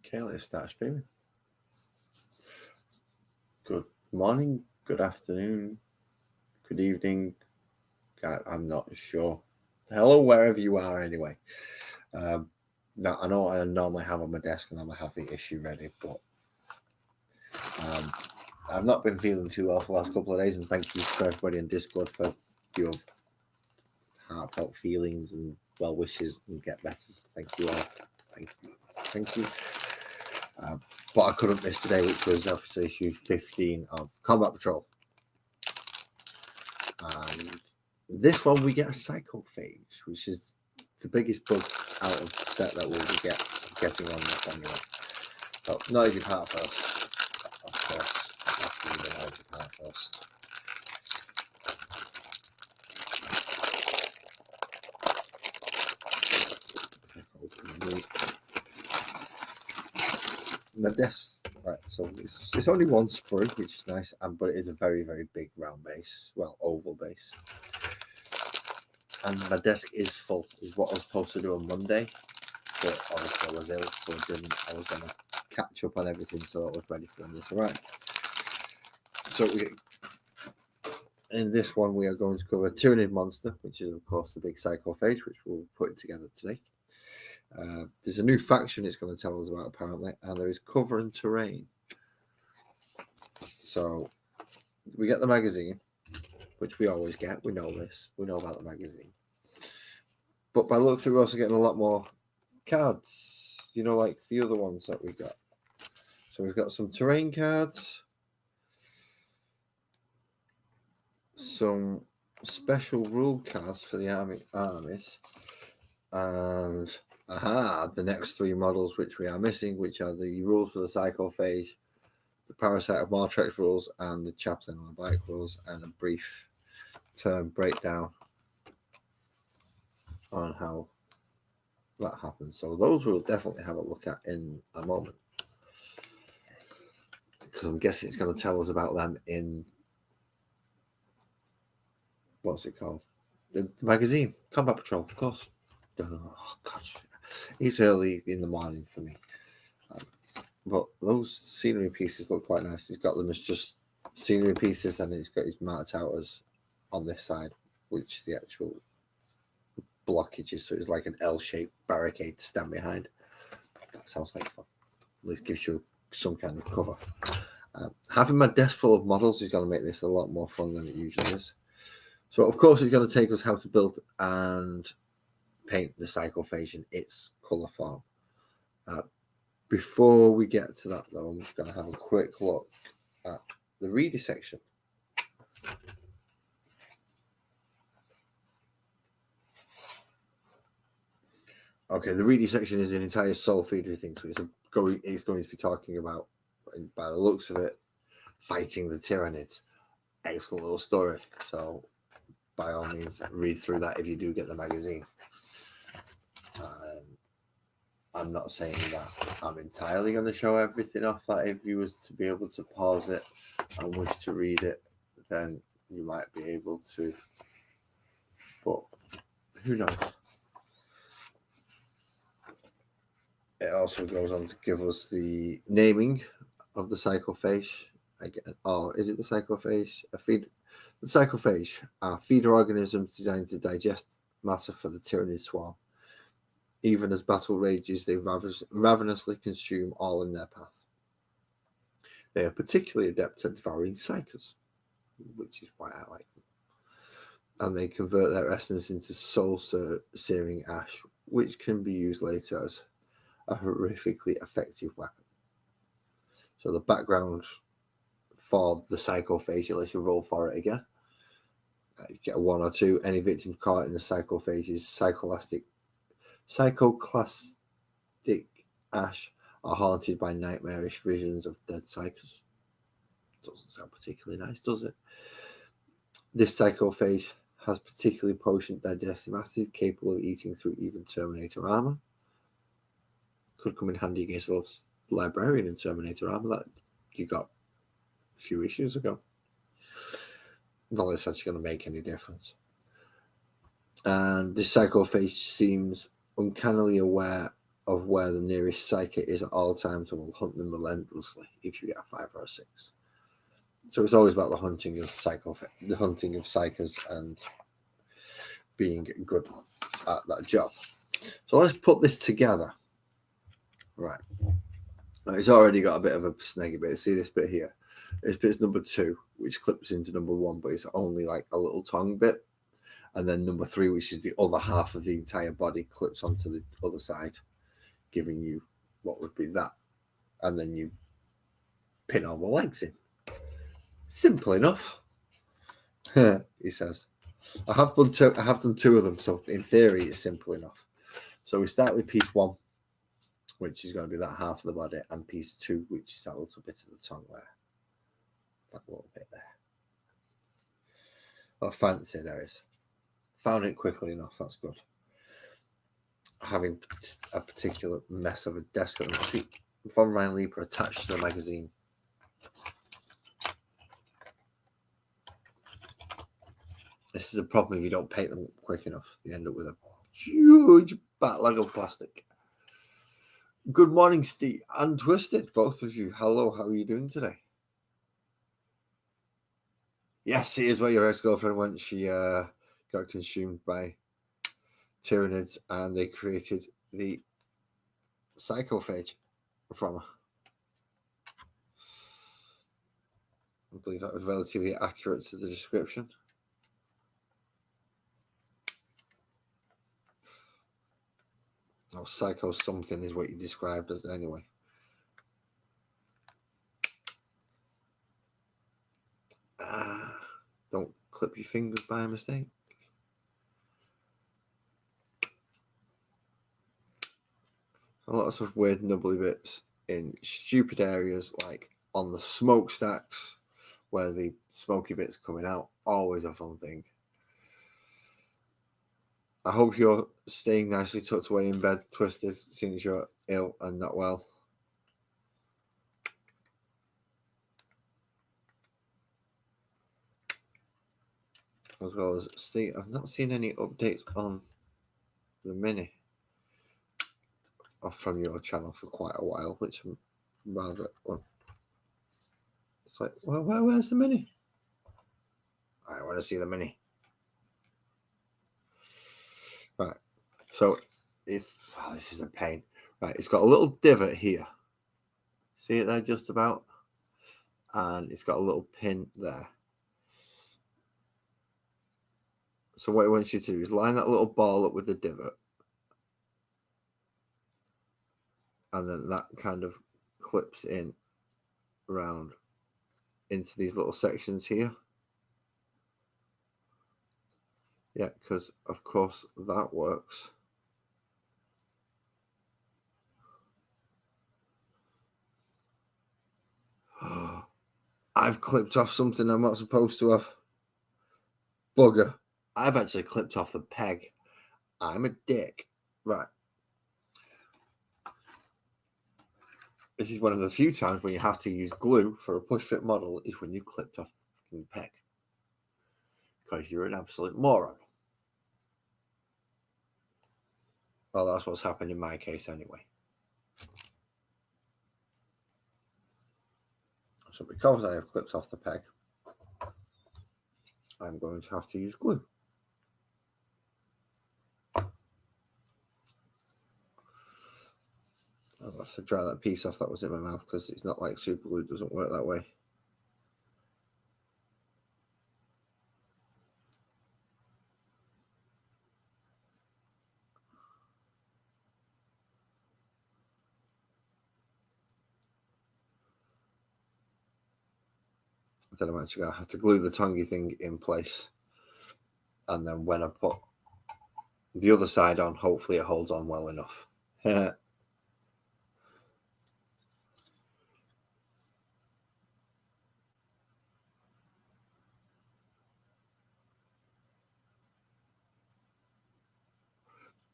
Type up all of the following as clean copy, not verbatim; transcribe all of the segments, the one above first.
Okay, let's start streaming. Good morning, good afternoon, good evening. I'm not sure. Hello, wherever you are, anyway. Now, I know I normally have on my desk and I have the issue ready, but I've not been feeling too well for the last couple of days, and thank you for everybody in Discord for your heartfelt feelings and well wishes and get better. Thank you all. Thank you. But I couldn't miss today, which was obviously issue 15 of Combat Patrol. And this one we get a Psychophage, which is the biggest bug out of the set that we'll be getting on this anyway. So, noisy part first. Of course, after the noisy part first. My desk, right, so it's only one sprue, which is nice, but it is a very, very big round base, well, oval base. And my desk is full, is what I was supposed to do on Monday, but obviously I was ill, so I was going to catch up on everything so that I was ready for this. All right. So in this one, we are going to cover Tyranid Monster, which is, of course, the big Psychophage, which we'll put together today. There's a new faction it's going to tell us about, apparently, and there is cover and terrain. So we get the magazine, which we always get. We know this. We know about the magazine. But by look through, we're also getting a lot more cards, like the other ones that we got. So we've got some terrain cards, some special rule cards for the armies, and the next three models which we are missing, which are the rules for the Psychophage, the Parasite of Mortrex rules, and the Chaplain on the Bike rules, and a brief term breakdown on how that happens. So those we'll definitely have a look at in a moment, because I'm guessing it's going to tell us about them in, what's it called? The magazine, Combat Patrol, of course. Oh, God. It's early in the morning for me. But those scenery pieces look quite nice. He's got them as just scenery pieces, and he's got his marked out as on this side, which the actual blockage is. So it's like an L-shaped barricade to stand behind. That sounds like fun. At least gives you some kind of cover. Having my desk full of models is going to make this a lot more fun than it usually is. So, of course, it's going to take us how to build and paint the Psychophage in its colour form. Before we get to that, though, I'm just going to have a quick look at the reader section. Okay, the reader section is an entire soul feeder thing, so it's going to be talking about, by the looks of it, fighting the Tyranids. Excellent little story. So, by all means, read through that if you do get the magazine. I'm not saying that I'm entirely going to show everything off that. If you was to be able to pause it and wish to read it, then you might be able to. But who knows? It also goes on to give us the naming of the Psychophage. Again, is it the Psychophage? The Psychophage are feeder organisms designed to digest matter for the Tyranid swarm. Even as battle rages, they ravenously consume all in their path. They are particularly adept at devouring psychers, which is why I like them. And they convert their essence into soul-searing ash, which can be used later as a horrifically effective weapon. So the background for the Psychophage, unless you roll for it again, you get a 1 or 2. Any victim caught in the Psychophage is Psychoclastic ash are haunted by nightmarish visions of dead psychers. Doesn't sound particularly nice, does it? This Psychophage has particularly potent digestive acid capable of eating through even Terminator armor. Could come in handy against the librarian in Terminator armor that you got a few issues ago. Not that it's actually going to make any difference. And this Psychophage seems uncannily aware of where the nearest psychic is at all times and will hunt them relentlessly if you get a 5 or a 6. So it's always about the hunting of psychers and being good at that job. So let's put this together. Right. Now it's already got a bit of a snaggy bit. See this bit here? This bit's number 2, which clips into number 1, but it's only like a little tongue bit. And then number 3, which is the other half of the entire body, clips onto the other side, giving you what would be that. And then you pin all the legs in. Simple enough, he says. I have done 2 of them, so in theory it's simple enough. So we start with piece 1, which is going to be that half of the body, and piece 2, which is that little bit of the tongue there. That little bit there. Oh, fancy, there is. Found it quickly enough, that's good. Having a particular mess of a desk on the seat. Von Rheinleber attached to the magazine. This is a problem if you don't paint them quick enough. You end up with a huge backlog of plastic. Good morning, Steve and Twisted, both of you. Hello, how are you doing today? Yes, it is where your ex-girlfriend went. She got consumed by Tyranids, and they created the Psychophage from her. I believe that was relatively accurate to the description. Oh, psycho something is what you described it anyway. Don't clip your fingers by mistake. Lots of weird nubbly bits in stupid areas, like on the smokestacks where the smoky bits coming out. Always a fun thing. I hope you're staying nicely tucked away in bed, Twisted, since you're ill and not well. As well as Steve, I've not seen any updates on the Mini from your channel for quite a while, which I'm rather. Well, it's like, well, where's the Mini? I want to see the Mini. Right, so this is a pain. Right, it's got a little divot here. See it there, just about, and it's got a little pin there. So what I want you to do is line that little ball up with the divot, and then that kind of clips in around into these little sections here. Yeah, because of course that works. I've clipped off something I'm not supposed to have. Bugger. I've actually clipped off the peg. I'm a dick. Right. This is one of the few times when you have to use glue for a push-fit model is when you clipped off the peg. Because you're an absolute moron. Well, that's what's happened in my case anyway. So because I have clipped off the peg, I'm going to have to use glue. I'll have to dry that piece off that was in my mouth because it's not like super glue, it doesn't work that way. Then I'm actually going to have to glue the tonguey thing in place. And then when I put the other side on, hopefully it holds on well enough.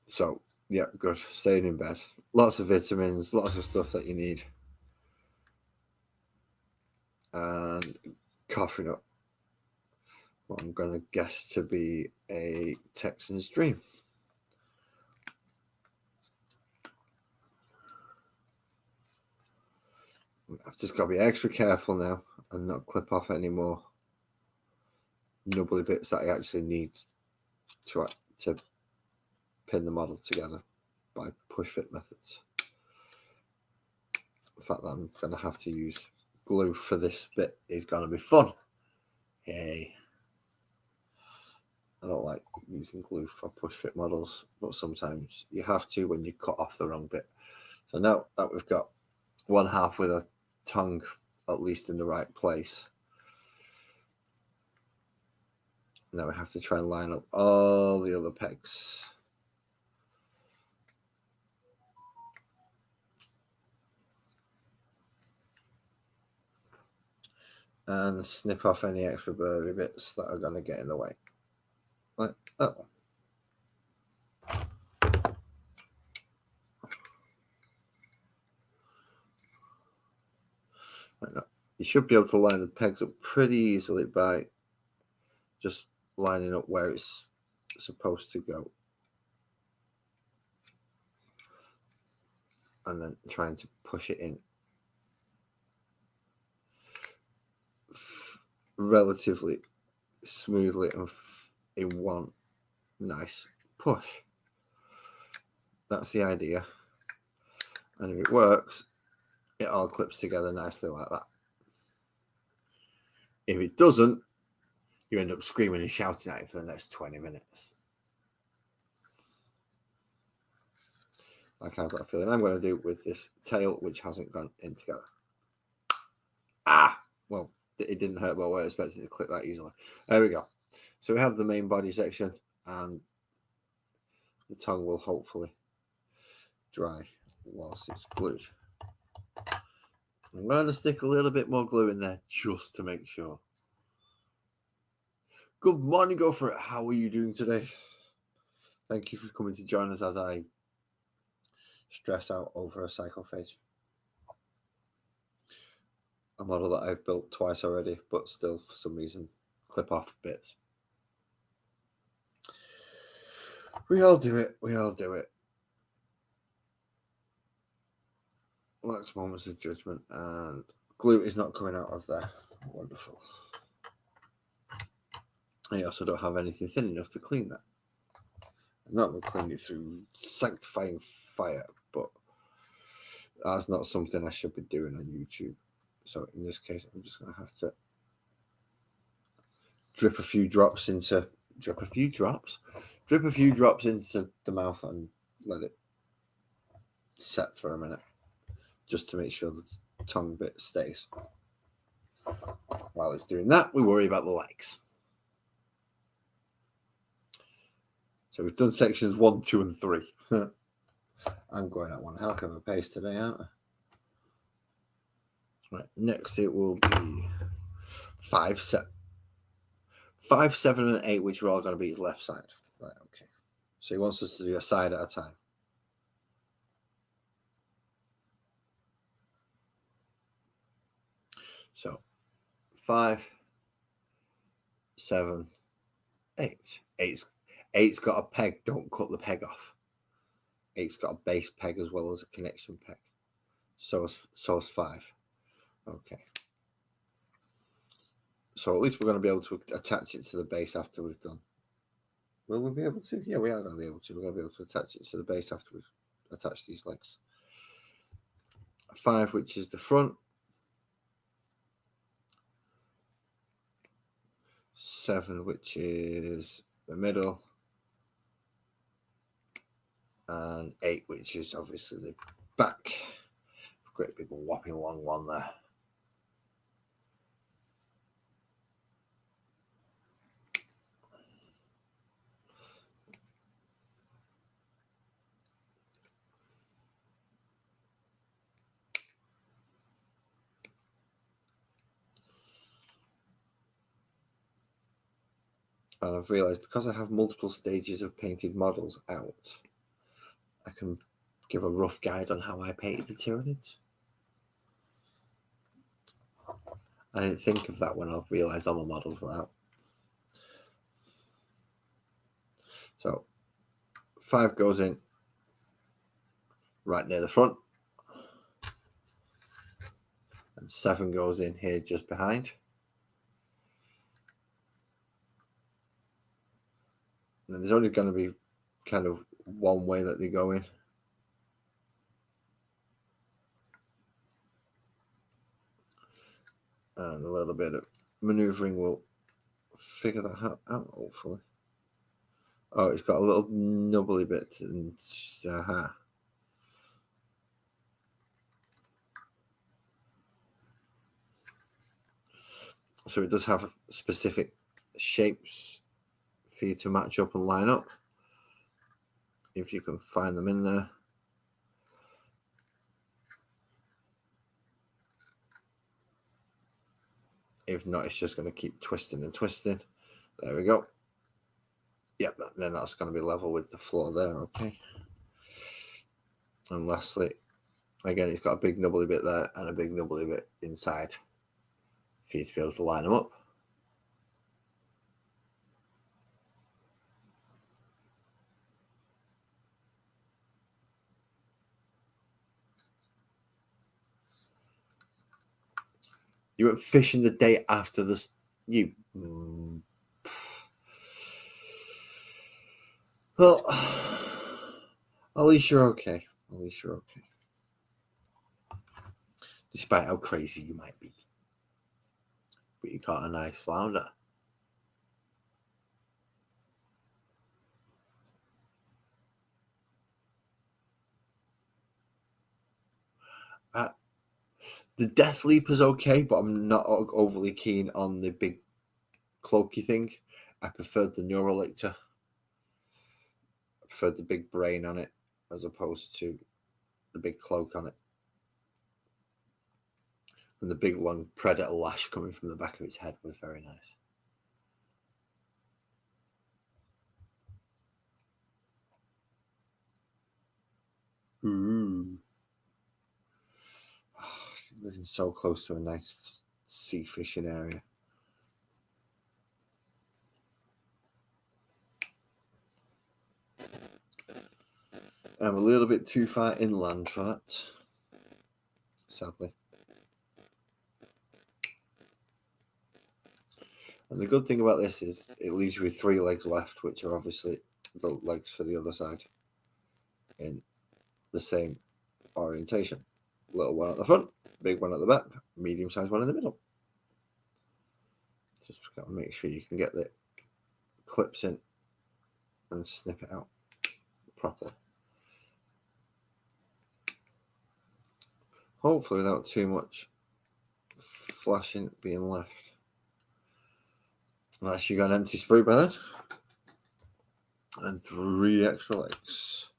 So, yeah, good. Staying in bed. Lots of vitamins, lots of stuff that you need. And coughing up what I'm going to guess to be a Texan's dream. I've just got to be extra careful now and not clip off any more nubbly bits that I actually need to pin the model together by push fit methods. The fact that I'm going to have to use glue for this bit is going to be fun. Yay. I don't like using glue for push fit models, but sometimes you have to when you cut off the wrong bit. So now that we've got one half with a tongue at least in the right place, now we have to try and line up all the other pegs. And snip off any extra blurry bits that are going to get in the way. Like that one. Like that. You should be able to line the pegs up pretty easily by just lining up where it's supposed to go. And then trying to push it in relatively smoothly and in one nice push. That's the idea. And if it works, it all clips together nicely like that. If it doesn't, you end up screaming and shouting at it for the next 20 minutes. Like I've got a feeling I'm going to do with this tail, which hasn't gone in together. Well, it didn't hurt, but I wasn't expecting it to click that easily. There we go. So we have the main body section, and the tongue will hopefully dry whilst it's glued. I'm going to stick a little bit more glue in there just to make sure. Good morning, go for it. How are you doing today? Thank you for coming to join us as I stress out over a Psychophage. A model that I've built twice already, but still for some reason clip off bits. We all do it. We all do it. Lax moments of judgment, and glue is not coming out of there. Wonderful. I also don't have anything thin enough to clean that. I'm not going to clean it through sanctifying fire, but that's not something I should be doing on YouTube. So in this case, I'm just going to have to drip a few drops into the mouth and let it set for a minute, just to make sure the tongue bit stays. While it's doing that, we worry about the legs. So we've done sections 1, 2, and 3. I'm going at one heck of a pace today, aren't I? Right, next it will be 5, 7, and 8, which are all going to be his left side. Right, okay. So he wants us to do a side at a time. So 5, 7, 8. 8's got a peg. Don't cut the peg off. 8's got a base peg as well as a connection peg. So is 5. Okay. So at least we're going to be able to attach it to the base after we've done. Will we be able to? Yeah, we are going to be able to. We're going to be able to attach it to the base after we've attached these legs. 5, which is the front. 7, which is the middle. And 8, which is obviously the back. Great big whopping long one there. And I've realized because I have multiple stages of painted models out, I can give a rough guide on how I painted the Tyranids. I didn't think of that when I realized all my models were out. So 5 goes in right near the front. 7 goes in here just behind. And there's only going to be kind of one way that they go in. And a little bit of maneuvering will figure that out, hopefully. Oh, it's got a little nubbly bit. And, so it does have specific shapes for you to match up and line up, if you can find them in there. If not, it's just going to keep twisting and twisting. There we go. Yep, then that's going to be level with the floor there, okay. And lastly, again, it's got a big nubbly bit there and a big nubbly bit inside for you to be able to line them up. You went fishing the day after this. Well, at least you're okay. At least you're okay. Despite how crazy you might be. But you caught a nice flounder. The Death Leap is okay, but I'm not overly keen on the big cloaky thing. I preferred the Neurolictor. I preferred the big brain on it as opposed to the big cloak on it. And the big long predator lash coming from the back of its head was very nice. Ooh. Oh, living so close to a nice sea fishing area. I'm a little bit too far inland for that, sadly. And the good thing about this is it leaves you with 3 legs left, which are obviously the legs for the other side in the same orientation. Little one at the front, big one at the back, medium-sized one in the middle. Just got to make sure you can get the clips in and snip it out properly. Hopefully without too much flashing being left. Unless you got an empty sprue by then. And 3 extra legs.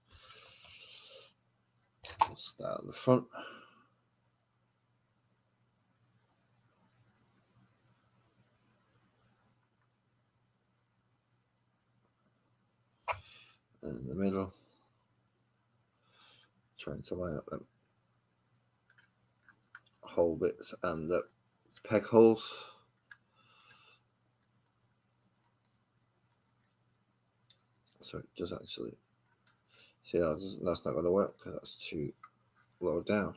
We'll start at the front. And in the middle. Trying to line up them hole bits and the peg holes. So it does actually, see, that's not going to work because that's too low down.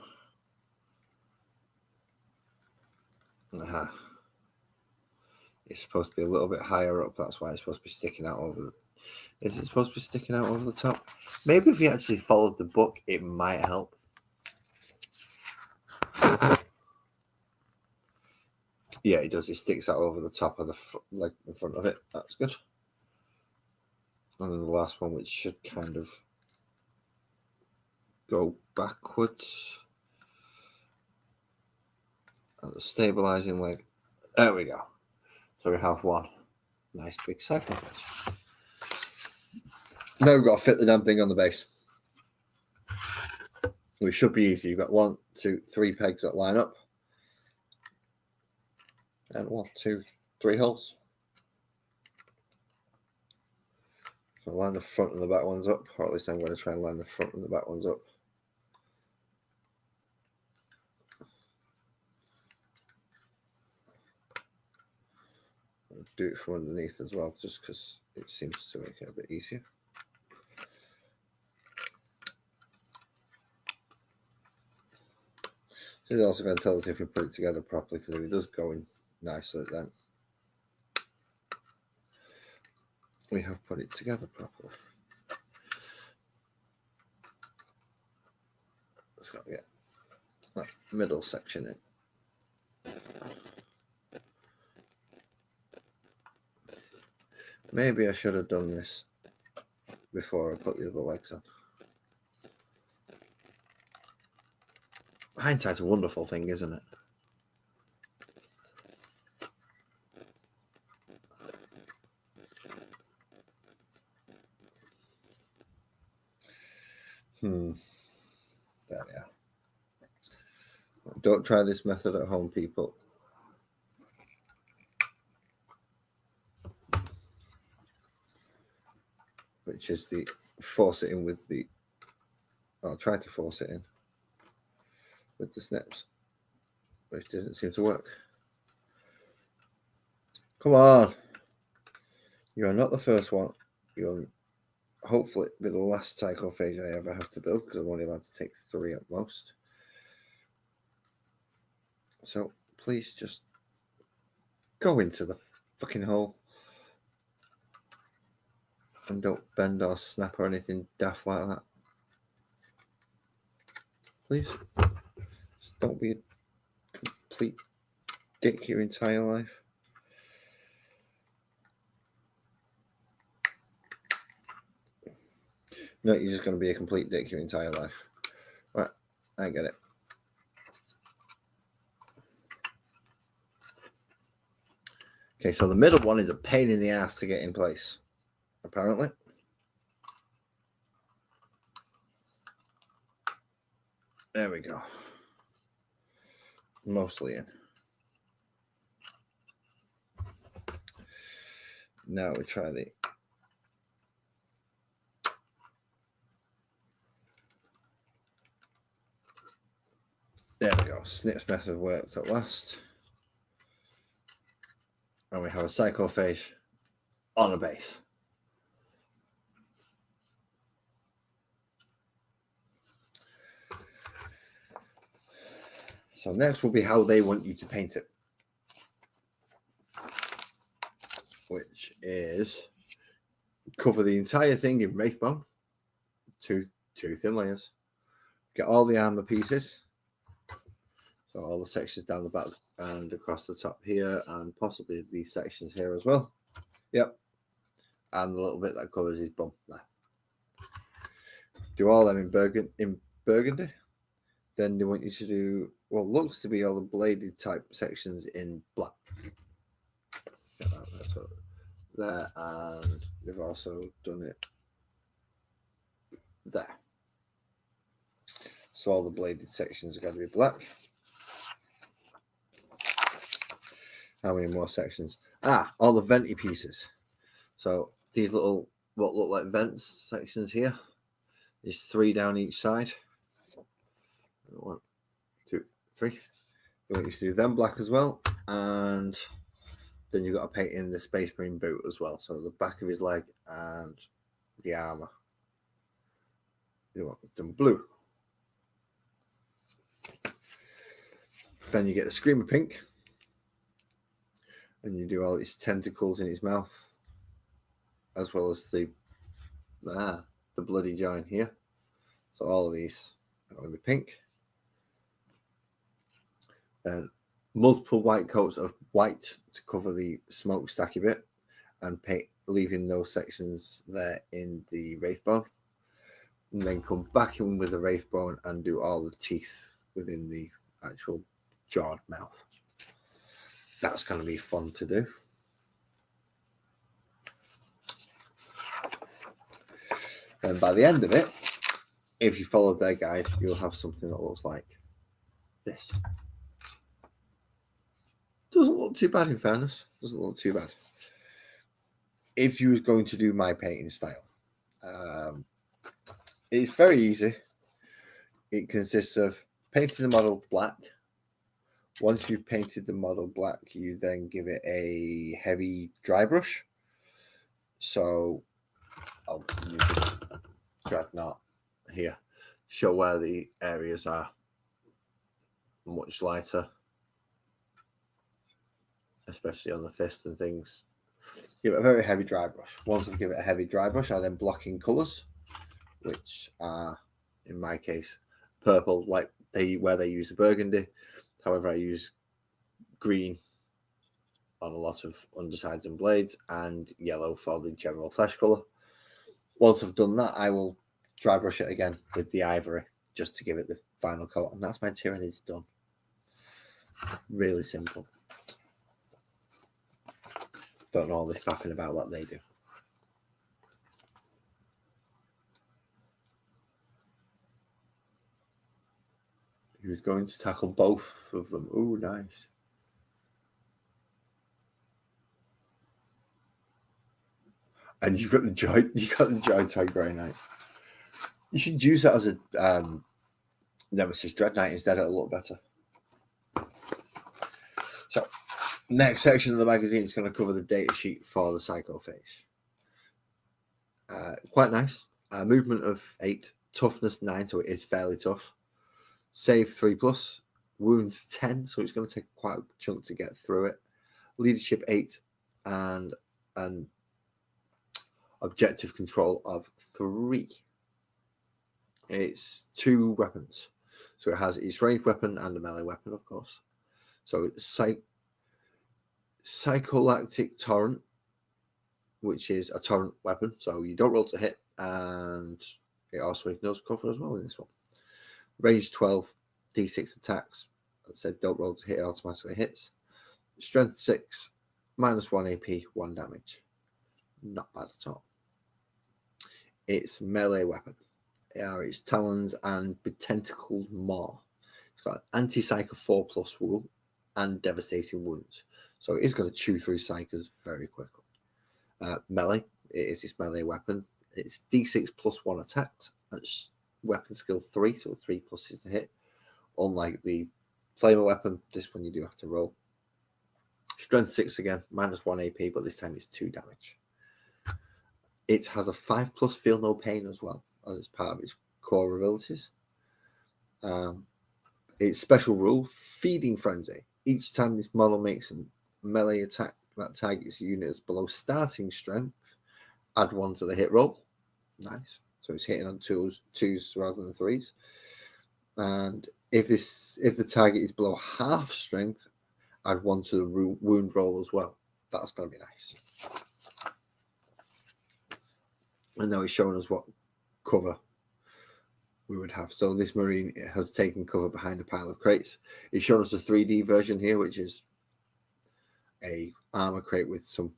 Aha. It's supposed to be a little bit higher up, that's why it's supposed to be sticking out over the, is it supposed to be sticking out over the top? Maybe if you actually followed the book, it might help. Yeah, it does. It sticks out over the top of the leg in front of it. That's good. And then the last one, which should kind of go backwards. And the stabilizing leg. There we go. So we have one nice big Psychophage. Now we've got to fit the damn thing on the base. We should be easy. You've got 1, 2, 3 pegs that line up. And 1, 2, 3 holes. So line the front and the back ones up, or at least I'm going to try and line the front and the back ones up. I'll do it from underneath as well, just because it seems to make it a bit easier. This also going to tell us if we put it together properly, because if it does go in nicely, then we have put it together properly. Let's go get that middle section in. Maybe I should have done this before I put the other legs on. Hindsight's a wonderful thing, isn't it? There we are. Don't try this method at home, people. Which is the force it in with the... I'll try to force it in with the snips, which didn't seem to work. Come on. You're not the first one. You'll hopefully be the last Psychophage I ever have to build, because I'm only allowed to take 3 at most. So please just go into the fucking hole and don't bend or snap or anything daft like that. Please. Just don't be a complete dick your entire life. No, you're just going to be a complete dick your entire life. Right, I get it. Okay, so the middle one is a pain in the ass to get in place, apparently. There we go. Mostly in. Now we try the... There we go. Snips method works at last. And we have a Psychophage on a base. So next will be how they want you to paint it, which is cover the entire thing in Wraithbone, two thin layers. Get all the armor pieces, so all the sections down the back and across the top here, and possibly these sections here as well. Yep, and the little bit that covers his bum there. Do all them in burgundy. Then they want you to do what looks to be all the bladed type sections in black. So there, and they've also done it there. So all the bladed sections are going to be black. How many more sections? All the venty pieces. So these little, what look like vents sections here. There's 3 down each side. 1, 2, 3. You want you to do them black as well, and then you've got to paint in the Space Marine boot as well. So the back of his leg and the armor. You want them blue. Then you get the Screamer pink, and you do all his tentacles in his mouth, as well as the bloody giant here. So all of these are going to be pink. And multiple white coats of white to cover the smokestacky bit, and paint, leaving those sections there in the Wraithbone. And then come back in with the Wraithbone and do all the teeth within the actual jawed mouth. That's going to be fun to do. And by the end of it, if you follow their guide, you'll have something that looks like this. Doesn't look too bad, in fairness. Doesn't look too bad. If you was going to do my painting style, it's very easy. It consists of painting the model black. Once you've painted the model black, you then give it a heavy dry brush. So I'll use the Dreadnought here, show where the areas are much lighter, especially on the fist and things. Give it a very heavy dry brush. Once I give it a heavy dry brush, I then block in colours, which are, in my case, purple, like where they use the burgundy. However, I use green on a lot of undersides and blades, and yellow for the general flesh colour. Once I've done that, I will dry brush it again with the ivory, just to give it the final coat, and that's my Tyranids done. Really simple. Don't know all this faffing about that they do. Who's going to tackle both of them? Oh, nice. And you've got the joy type Grey Knight. You should use that as a Nemesis Dread Knight instead. It'll look better. So, next section of the magazine is going to cover the data sheet for the Psychophage. Quite nice. Movement of 8, toughness 9, so it is fairly tough. Save 3+, wounds 10, so it's going to take quite a chunk to get through it. Leadership 8, and objective control of 3. It's 2 weapons, so it has its ranged weapon and a melee weapon, of course. So it's Psycholactic Torrent, which is a torrent weapon, so you don't roll to hit, and it also ignores cover as well in this one. Range 12, d6 attacks. I said don't roll to hit, it automatically hits. Strength 6, -1 AP, 1 damage. Not bad at all. Its melee weapon are its talons and betentacled maw. It's got anti-psycho 4+ wool and devastating wounds. So it is going to chew through psychos very quickly. Melee, it is its melee weapon. It's d6 +1 attacks. That's weapon skill 3, so 3+ is the hit. Unlike the flamer weapon, this one you do have to roll. Strength 6 again, -1 AP, but this time it's 2 damage. It has a 5+ feel no pain as well, as part of its core abilities. Its special rule, Feeding Frenzy. Each time this model makes a melee attack that targets units below starting strength, add 1 to the hit roll. Nice. So it's hitting on twos rather than 3s. And if the target is below half strength, add 1 to the wound roll as well. That's going to be nice. And now it's showing us what cover we would have. So this Marine has taken cover behind a pile of crates. It's shown us a 3D version here, which is a armor crate with some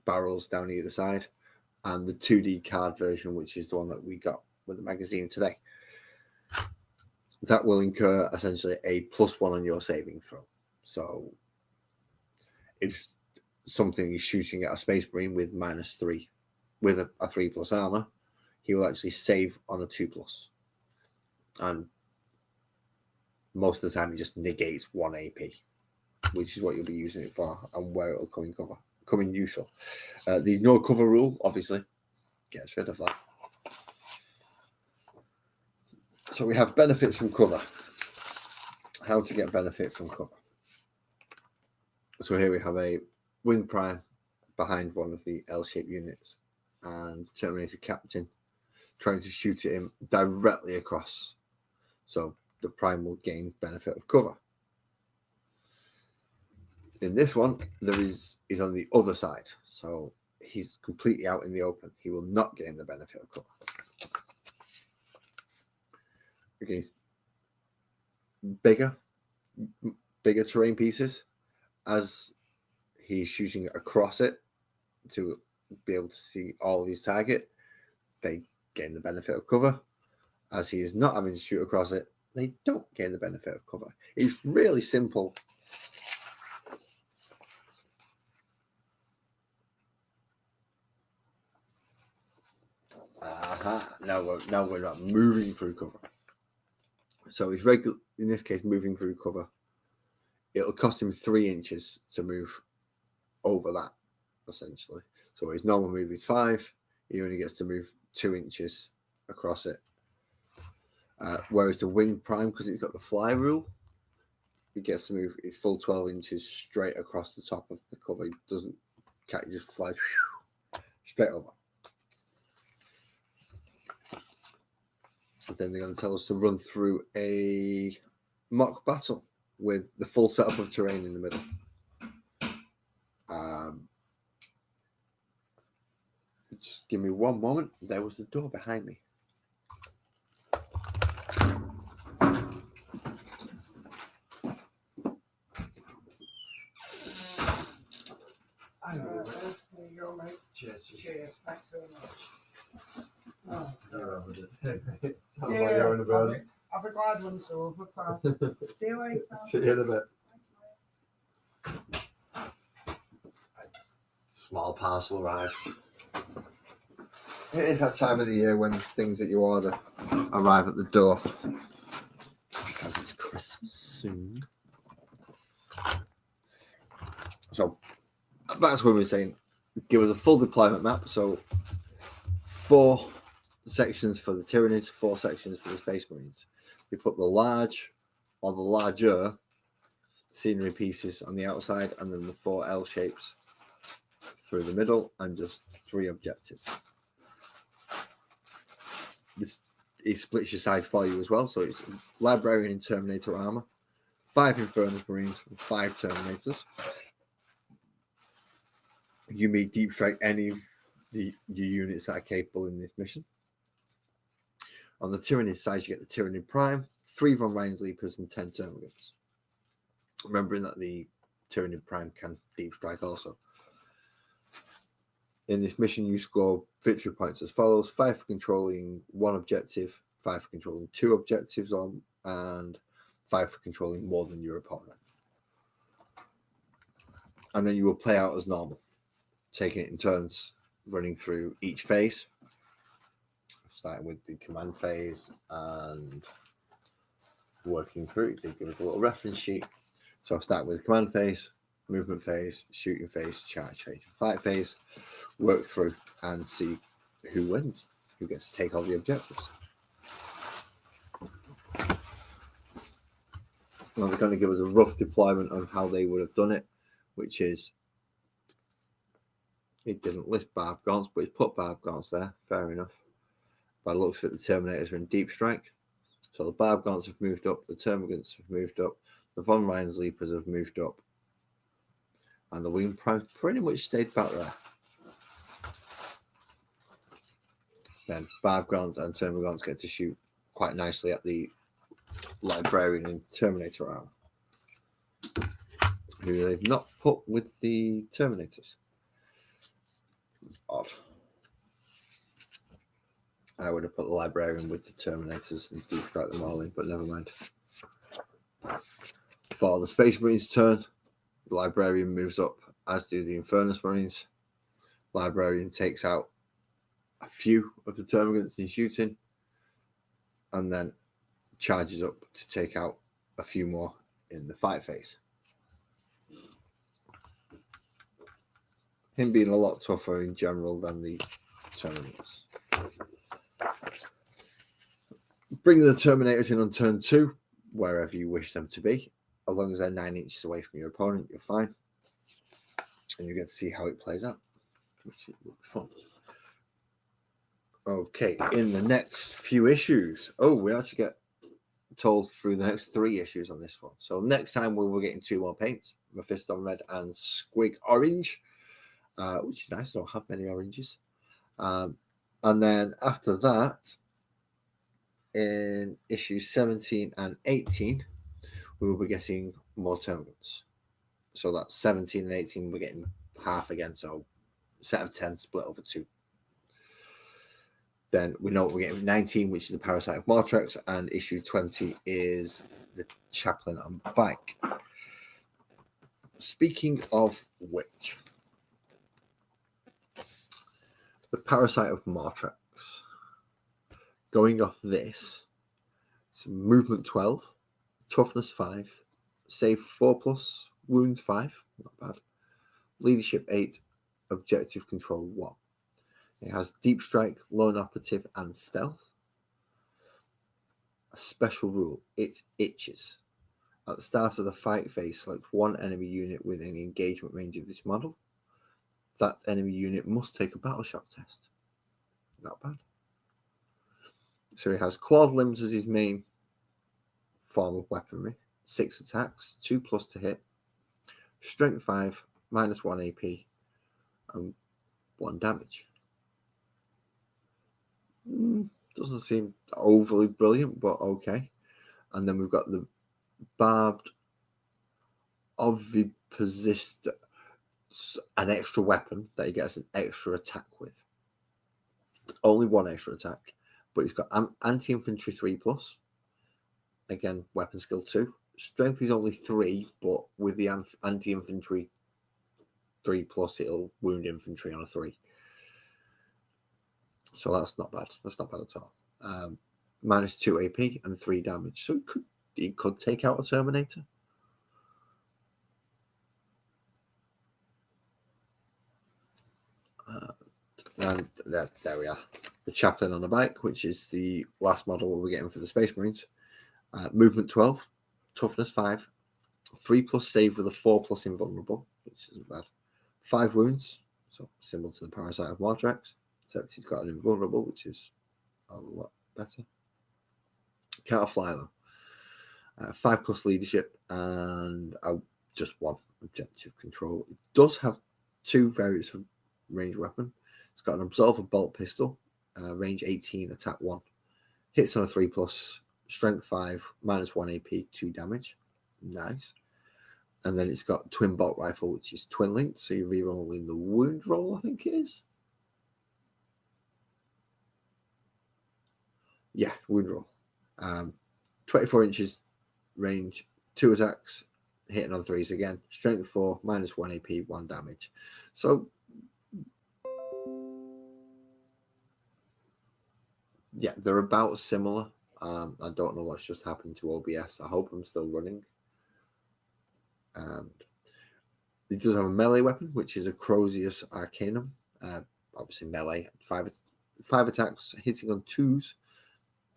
barrels down either side, and the 2D card version, which is the one that we got with the magazine today. That will incur essentially a +1 on your saving throw. So if something is shooting at a Space Marine with -3, with a 3+ armor, he will actually save on a 2+. And most of the time, it just negates 1 AP, which is what you'll be using it for and where it will come in useful. The ignore cover rule, obviously, gets rid of that. So we have benefits from cover. How to get benefit from cover. So here we have a wing prime behind one of the L-shaped units, and Terminator Captain trying to shoot at him directly across. So the prime will gain benefit of cover. In this one, he's on the other side, so he's completely out in the open. He will not gain the benefit of cover. Okay, bigger terrain pieces, as he's shooting across it to be able to see all of his target, they gain the benefit of cover. As he is not having to shoot across it, they don't gain the benefit of cover. It's really simple. Now we're not moving through cover. So he's regular, in this case, moving through cover. It'll cost him 3 inches to move over that, essentially. So his normal move is 5. He only gets to move 2 inches across it. Whereas the wing prime, because it's got the fly rule, it gets to move its full 12 inches straight across the top of the cover. It doesn't just fly straight over. And then they're going to tell us to run through a mock battle with the full setup of terrain in the middle. Just give me one moment. There was the door behind me. There you go, mate. Cheers. Cheers. Thanks so much. Oh. I'll be glad when it's over, pal. See you later. See you in a bit. Small parcel arrived. It is that time of the year when things that you order arrive at the door. Because it's Christmas soon. So, that's what we were saying. Give us a full deployment map. So, 4 sections for the Tyranids, 4 sections for the Space Marines. We put the large or the larger scenery pieces on the outside, and then the 4 L shapes through the middle, and just 3 objectives. It splits your sides for you as well. So it's Librarian and Terminator armor, 5 Infernus Marines, and 5 Terminators. You may deep strike any of your units that are capable in this mission. On the Tyranid side, you get the Tyranid Prime, 3 Von Ryan's Leapers, and 10 Termagants. Remembering that the Tyranid Prime can deep strike also. In this mission, you score victory points as follows: 5 for controlling 1 objective, 5 for controlling 2 objectives and 5 for controlling more than your opponent. And then you will play out as normal, taking it in turns, running through each phase, starting with the command phase and working through. They give us a little reference sheet. So I'll start with the command phase, movement phase, shooting phase, charge phase, fight phase, work through and see who wins, who gets to take all the objectives. Now they're going to give us a rough deployment of how they would have done it, which is, it didn't list barb gaunts, but it's put barb gaunts there, fair enough. By the looks of it, the Terminators are in deep strike. So the barb gaunts have moved up, the Termagants have moved up, the Von Ryan's Leapers have moved up, and the Wing Prime pretty much stayed back there. Then barb gaunts and Termagants get to shoot quite nicely at the Librarian and Terminator arm, who they've not put with the Terminators. Odd. I would have put the Librarian with the Terminators and deep strike them all in, but never mind. For the Space Marines' turn, the Librarian moves up, as do the Infernus Marines. Librarian takes out a few of the Termagants in shooting, and then charges up to take out a few more in the fight phase. Him being a lot tougher in general than the Terminators. Bring the Terminators in on turn 2, wherever you wish them to be. As long as they're 9 inches away from your opponent, you're fine. And you get to see how it plays out, which will be fun. Okay, in the next few issues. Oh, we actually get told through the next 3 issues on this one. So next time we will be getting 2 more paints, Mephiston Red and Squig Orange, which is nice. I don't have many oranges. And then after that, in issues 17 and 18, we will be getting more Termagants. So that's 17 and 18, we're getting half again. So set of 10 split over 2. Then we know what we're getting 19, which is the Parasite of Mortrex, and issue 20 is the Chaplain on Bike. Speaking of which, the Parasite of Mortrex. Going off this, it's movement 12, toughness 5, save 4+, wounds 5, not bad, leadership 8, objective control 1. It has deep strike, lone operative, and stealth. A special rule: it itches, At the start of the fight phase, select one enemy unit within engagement range of this model. That enemy unit must take a battle shock test. Not bad. So he has clawed limbs as his main form of weaponry. 6 attacks, 2+ to hit, strength 5, -1 AP, and 1 damage. Doesn't seem overly brilliant, but okay. And then we've got the barbed oviposist, an extra weapon that he gets an extra attack with. Only 1 extra attack, but he's got anti-infantry 3+. Again, weapon skill 2. Strength is only 3, but with the anti-infantry 3+, it'll wound infantry on a 3. So that's not bad. That's not bad at all. -2 AP and 3 damage. So he could take out a Terminator. And there we are. The Chaplain on a bike, which is the last model we're getting for the Space Marines. Movement 12, toughness 5, 3+ save with a 4+ invulnerable, which isn't bad. 5 wounds, so similar to the Parasite of Mortrax, except he's got an invulnerable, which is a lot better. Can't fly though. 5+ leadership and just 1 objective control. It does have 2 variants of range weapon. It's got an Absolver bolt pistol, range 18, attack 1. Hits on a 3+, strength 5, -1 AP, 2 damage. Nice. And then it's got twin bolt rifle, which is twin linked, so you're rerolling the wound roll, I think it is. Yeah, wound roll. 24 inches range, 2 attacks, hitting on 3s again. Strength 4, -1 AP, 1 damage. So yeah, they're about similar. I don't know what's just happened to OBS. I hope I'm still running. And it does have a melee weapon, which is a Crozius Arcanum. Obviously melee. 5 attacks, hitting on 2s.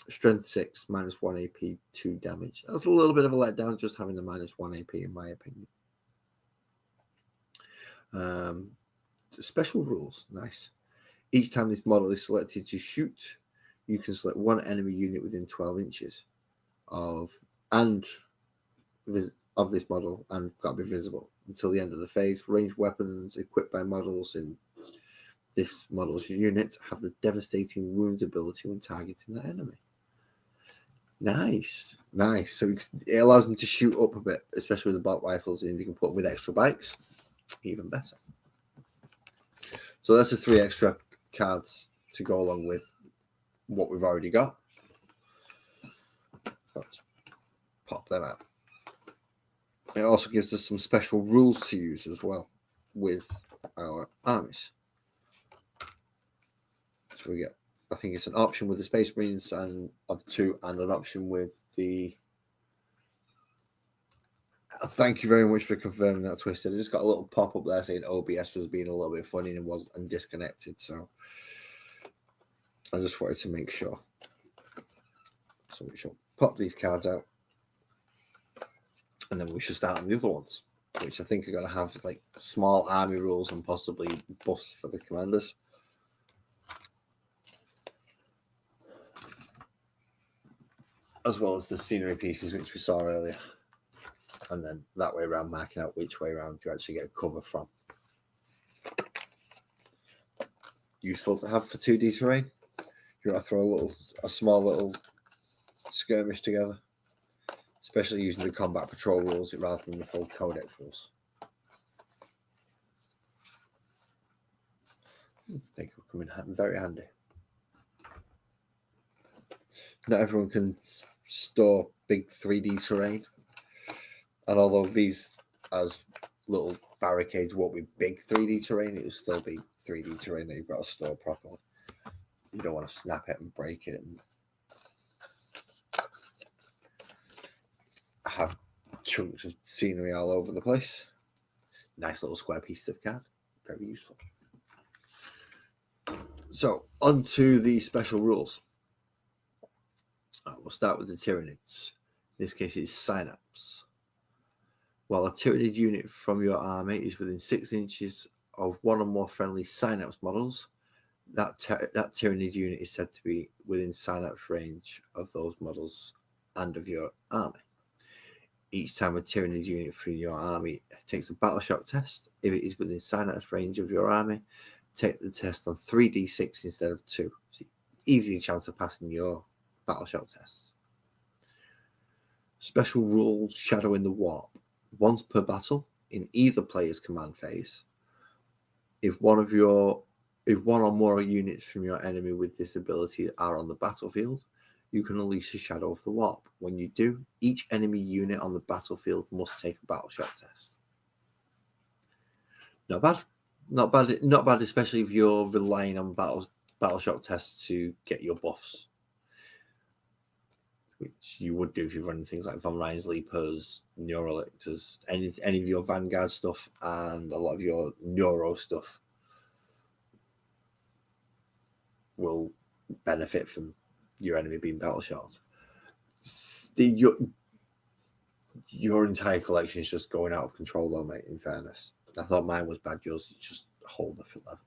Strength 6, -1 AP, 2 damage. That's a little bit of a letdown, just having the -1 AP, in my opinion. Special rules. Nice. Each time this model is selected to shoot, you can select 1 enemy unit within 12 inches of this model and got to be visible until the end of the phase. Ranged weapons equipped by models in this model's unit have the devastating wounds ability when targeting the enemy. Nice. So it allows them to shoot up a bit, especially with the bolt rifles, and you can put them with extra bikes. Even better. So that's the 3 extra cards to go along with what we've already got. Let's pop them out. It also gives us some special rules to use as well with our armies. So we get, I think it's an option with the Space Marines and of 2, and an option with the. Thank you very much for confirming that, Twisted. I just got a little pop up there saying OBS was being a little bit funny and disconnected. So I just wanted to make sure. So we shall pop these cards out, and then we should start on the other ones, which I think are going to have like small army rules and possibly buffs for the commanders. As well as the scenery pieces, which we saw earlier. And then that way around, marking out which way around you actually get cover from. Useful to have for 2D terrain. You want to throw a small little skirmish together, especially using the combat patrol rules rather than the full codex rules. I think it will come in very handy. Not everyone can store big 3D terrain, and although these as little barricades won't be big 3D terrain, it will still be 3D terrain that you've got to store properly. You don't want to snap it and break it and have chunks of scenery all over the place. Nice little square piece of card. Very useful. So, on to the special rules. We'll start with the Tyranids. In this case, it's Synapse. While a Tyranid unit from your army is within 6 inches of one or more friendly Synapse models, that Tyranid unit is said to be within Synapse range of those models and of your army. Each time a Tyranid unit from your army takes a battle shock test, if it is within Synapse range of your army, take the test on 3d6 instead of 2. So easy chance of passing your battle shock tests. Special rules shadowing the warp. Once per battle, in either player's command phase, if one or more units from your enemy with this ability are on the battlefield, you can unleash a Shadow of the Warp. When you do, each enemy unit on the battlefield must take a battle shock test. Not bad. Not bad, especially if you're relying on battle shock tests to get your buffs, which you would do if you're running things like Von Ryan's Leapers, Neurolictors, any of your Vanguard stuff, and a lot of your Neuro stuff will benefit from your enemy being battle shocked. Your entire collection is just going out of control, though, mate. In fairness, I thought mine was bad. Yours is just a whole different level.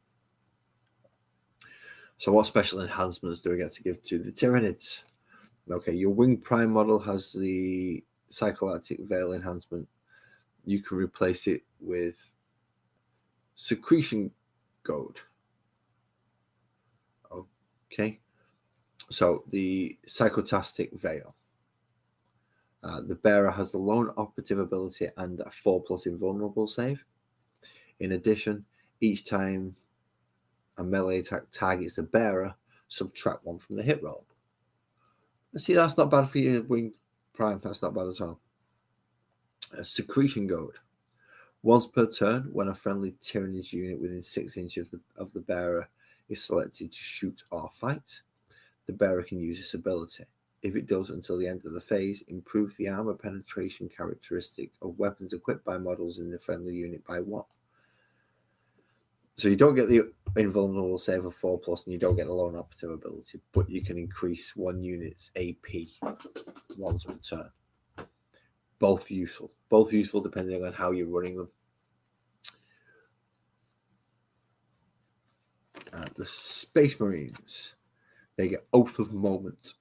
So, what special enhancements do we get to give to the Tyranids? Okay, your Wing Prime model has the Psychoactic Veil enhancement. You can replace it with Secretion Goad. Okay, so the Psychotastic Veil. The bearer has the lone operative ability and a 4+ invulnerable save. In addition, each time a melee attack targets the bearer, subtract 1 from the hit roll. See, that's not bad for your Wing Prime. That's not bad at all. A Secretion Goad. Once per turn, when a friendly Tyranid unit within 6 inches of the bearer is selected to shoot or fight, the bearer can use this ability. If it does until the end of the phase, improve the armor penetration characteristic of weapons equipped by models in the friendly unit by 1. So you don't get the invulnerable save of 4+, and you don't get a lone operative ability, but you can increase one unit's AP once per turn. Both useful depending on how you're running them. The Space Marines, they get Oath of Moment.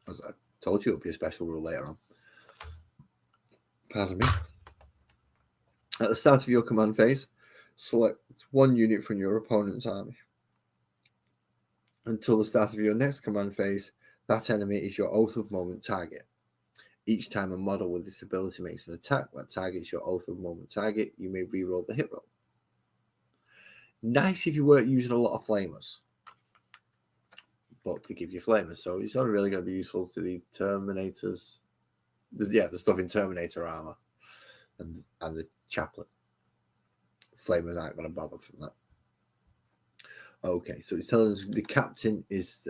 As I told you, it'll be a special rule later on. Pardon me. At the start of your command phase, select one unit from your opponent's army. Until the start of your next command phase, that enemy is your Oath of Moment target. Each time a model with this ability makes an attack that targets your Oath of Moment target, you may reroll the hit roll. Nice if you weren't using a lot of flamers, but they give you flamers, so it's only really going to be useful to the Terminators. The stuff in Terminator armor and the Chaplain. Flamers aren't going to bother from that. Okay, so it's telling us the captain is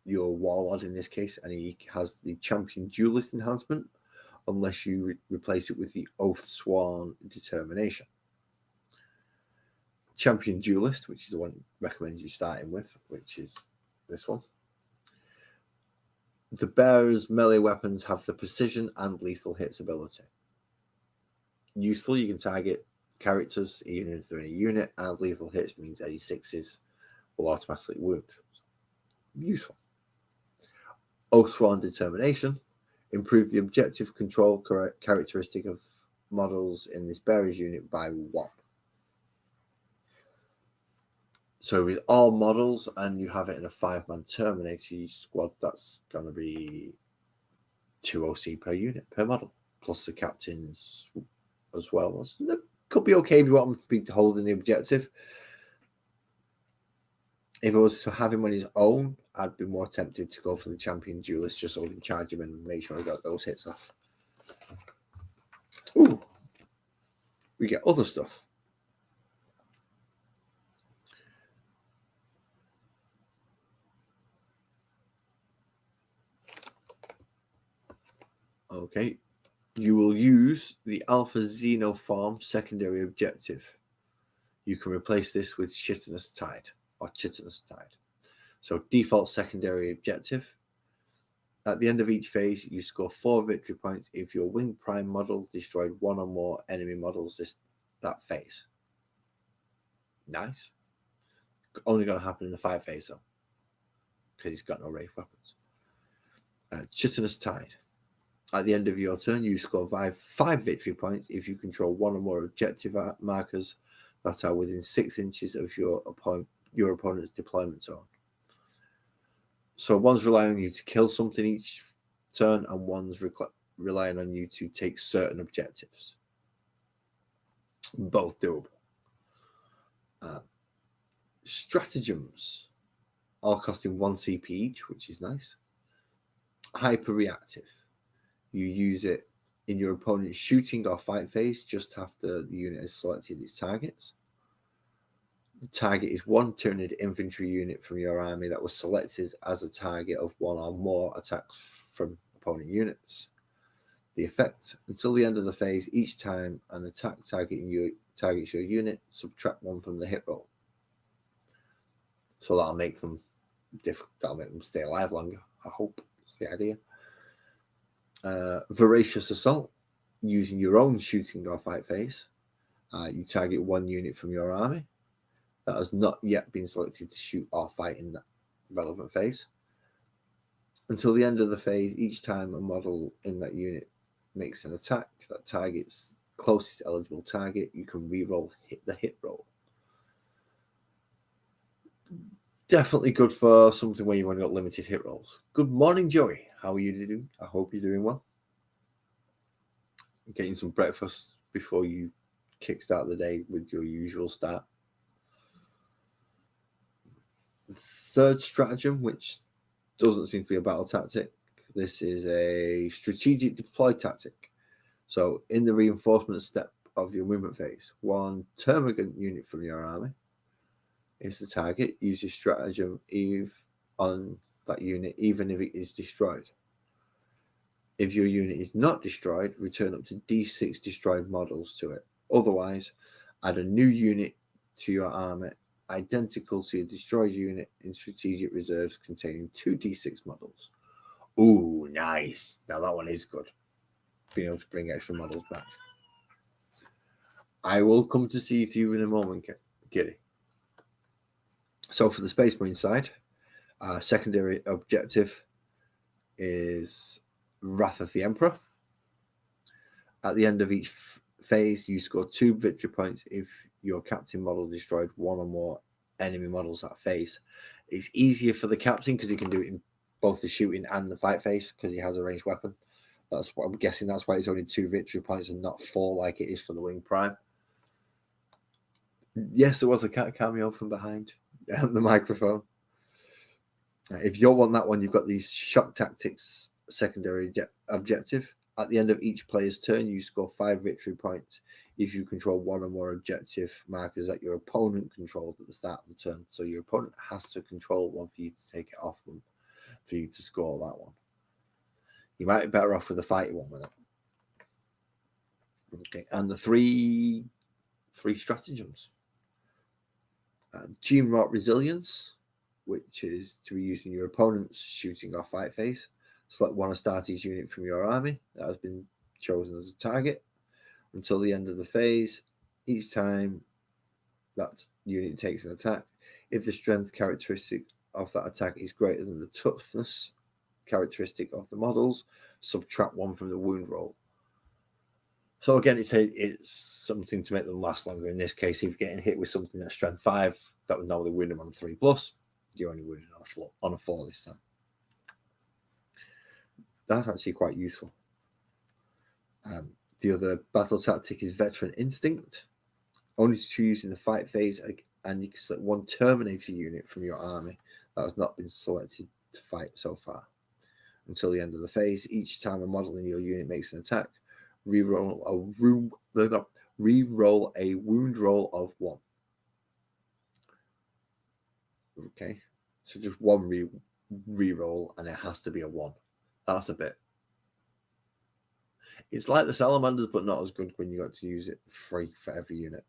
your Warlord in this case, and he has the Champion Duelist enhancement, unless you replace it with the Oath Sworn Determination. Champion Duelist, which is the one it recommends you starting with, which is this one. The bearer's melee weapons have the precision and lethal hits ability. Useful, you can target characters even if they're in a unit, and lethal hits means any 6s will automatically wound. Useful. Oath Sworn Determination, improve the objective control characteristic of models in this bearer's unit by 1. So with all models, and you have it in a 5-man Terminator squad, that's going to be 2 OC per unit, per model, plus the captains as well. That could be okay if you want him to be holding the objective. If I was to have him on his own, I'd be more tempted to go for the Champion Duelist, just so we can charge him and make sure I got those hits off. Ooh, we get other stuff. Okay, you will use the Alpha Xenoform secondary objective. You can replace this with Chitinous Tide or Chitinous Tide. So default secondary objective. At the end of each phase, you score 4 victory points if your winged prime model destroyed one or more enemy models that phase. Nice. Only going to happen in the 5 phase though, because he's got no ranged weapons. Chitinous Tide. At the end of your turn, you score 5 victory points if you control one or more objective markers that are within 6 inches of your opponent's deployment zone. So one's relying on you to kill something each turn, and one's relying on you to take certain objectives. Both doable. Stratagems, all costing 1 CP each, which is nice. Hyper reactive. You use it in your opponent's shooting or fight phase just after the unit has selected its targets. The target is one Tyranid infantry unit from your army that was selected as a target of one or more attacks from opponent units. The effect: until the end of the phase, each time an attack targets your unit, subtract 1 from the hit roll. So that'll make them stay alive longer. I hope that's the idea. Voracious Assault, using your own shooting or fight phase. You target one unit from your army that has not yet been selected to shoot or fight in that relevant phase. Until the end of the phase, each time a model in that unit makes an attack that targets closest eligible target, you can reroll the hit roll. Definitely good for something where you've only got limited hit rolls. Good morning, Joey. How are you doing? I hope you're doing well. Getting some breakfast before you kickstart the day with your usual start. Third stratagem, which doesn't seem to be a battle tactic. This is a strategic deploy tactic. So in the reinforcement step of your movement phase, one termagant unit from your army is the target. Use your stratagem on that unit, even if it is destroyed. If your unit is not destroyed, return up to D6 destroyed models to it. Otherwise, add a new unit to your army identical to your destroyed unit in strategic reserves containing 2 D6 models. Ooh, nice. Now that one is good. Being able to bring extra models back. I will come to see you in a moment, Kitty. So for the Space Marine side, secondary objective is Wrath of the Emperor. At the end of each phase, you score 2 victory points if your captain model destroyed one or more enemy models that phase. It's easier for the captain because he can do it in both the shooting and the fight phase because he has a ranged weapon. That's what I'm guessing. That's why it's only 2 victory points and not 4 like it is for the Wing Prime. Yes, there was a cameo from behind the microphone. If you want that one, you've got these shock tactics secondary objective. At the end of each player's turn, you score 5 victory points if you control one or more objective markers that your opponent controlled at the start of the turn. So your opponent has to control one for you to take it off them, for you to score that one. You might be better off with the fighty one with it. Okay, and the three stratagems. Gene Rot Resilience, which is to be used in your opponent's shooting or fight phase. Select one Astartes unit from your army that has been chosen as a target. Until the end of the phase, each time that unit takes an attack, if the strength characteristic of that attack is greater than the toughness characteristic of the models, subtract 1 from the wound roll. So again, it's something to make them last longer. In this case, if you're getting hit with something that's strength 5, that would normally wound them on 3+, you're only wounded on a 4 this time. That's actually quite useful. The other battle tactic is Veteran Instinct. Only to use in the fight phase, and you can select 1 Terminator unit from your army that has not been selected to fight so far. Until the end of the phase, each time a model in your unit makes an attack, re-roll a wound roll of 1. Okay, so just 1 re-roll, and it has to be a 1. That's a bit. It's like the Salamanders, but not as good when you got to use it free for every unit.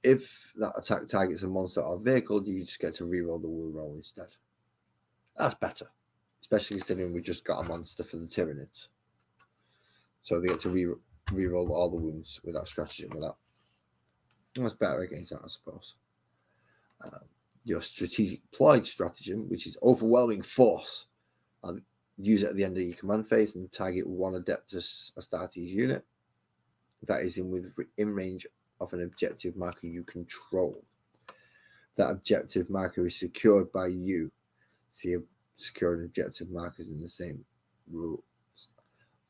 If that attack targets a monster or vehicle, you just get to re-roll the wound roll instead. That's better. especially considering we just got a monster for the Tyranids. So they get to re-roll all the wounds with that stratagem. That's better against that, I suppose. Your strategic ploy stratagem, which is overwhelming force, and use it at the end of your command phase and target one Adeptus Astartes unit that is in range of an objective marker you control. That objective marker is secured by you. See, secured objective markers in the same rules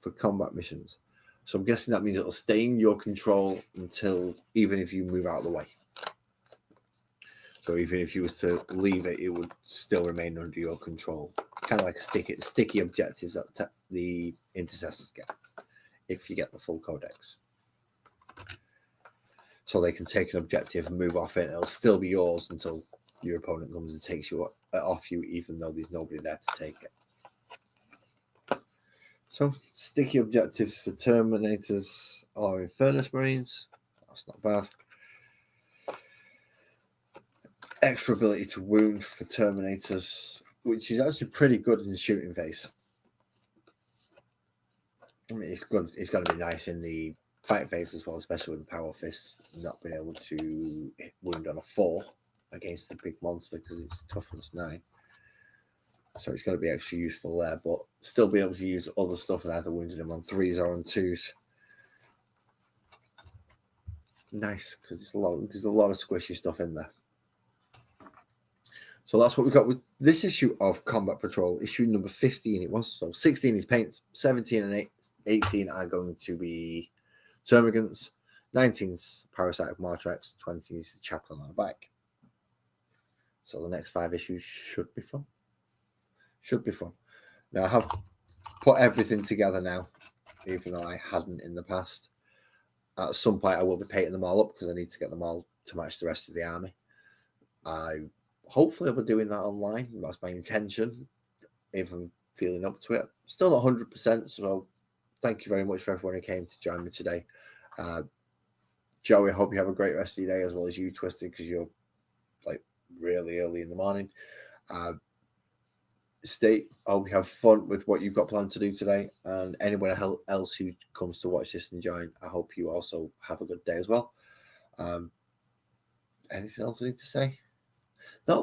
for combat missions. So I'm guessing that means it'll stay in your control until, even if you move out of the way. So even if you was to leave it, it would still remain under your control. Kind of like a sticky objectives that the intercessors get if you get the full codex. So they can take an objective and move off it, and it'll still be yours until your opponent comes and takes you off you, even though there's nobody there to take it. So sticky objectives for Terminators or Infernus Marines. That's not bad. Extra ability to wound for Terminators, which is actually pretty good in the shooting phase. I mean, it's good. It's going to be nice in the fight phase as well, especially with the power fists not being able to hit wound on a 4 against the big monster because it's toughness 9. So it's going to be extra useful there, but still be able to use other stuff and either wounding them on 3s or on 2s. Nice, because there's a lot of squishy stuff in there. So that's what we got with this issue of Combat Patrol, issue number 15 it was. So 16 is paints, 17 and 18 are going to be Termagants, 19 is Parasite of Martrax, 20 is the Chaplain on the back. So the next 5 issues should be fun. Should be fun. Now I have put everything together now, even though I hadn't in the past. At some point I will be painting them all up because I need to get them all to match the rest of the army. Hopefully I'll be doing that online. That's my intention, if I'm feeling up to it. Still not 100%, so thank you very much for everyone who came to join me today. Joey, I hope you have a great rest of your day, as well as you, Twisted, because you're like really early in the morning. I hope you have fun with what you've got planned to do today, and anyone else who comes to watch this and join, I hope you also have a good day as well. Anything else I need to say? Not that